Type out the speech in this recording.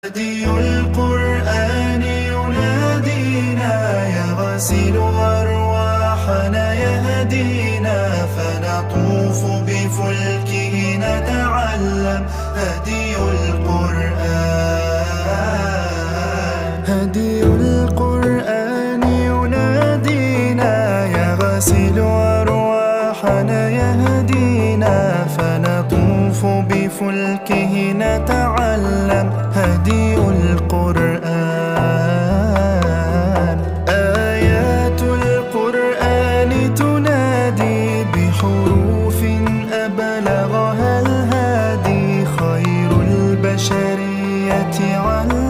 هدي القرآن ينادينا يغسل أرواحنا يهدينا فنطوف بفلكه نتعلم هدي القرآن. هدي القرآن ينادينا يغسل أرواحنا يهدينا فنطوف بفلكه نتعلم هدي القرآن. آيات القرآن تنادي بحروف أبلغها الهادي خير البشرية علم